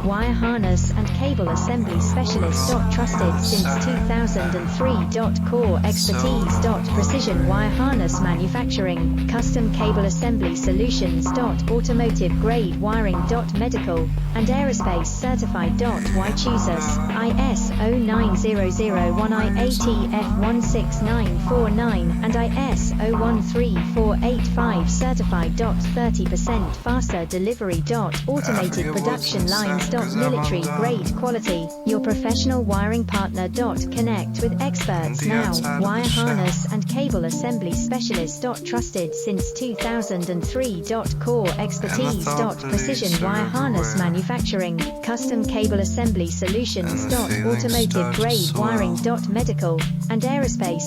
wire harness and cable assembly specialist. Trusted since 2003. Core expertise. Precision wire harness manufacturing, custom cable assembly solutions. Automotive grade wiring. Medical and aerospace certified. Why choose us? ISO 9001 IATF 16949 and ISO 13485 certified. 30% faster delivery. Automated production lines. Military grade quality, your professional wiring partner. Connect with experts now. Wire harness and cable assembly specialist. Trusted since 2003. Core expertise. Precision wire harness manufacturing, custom cable assembly solutions. Automotive grade wiring. Medical and aerospace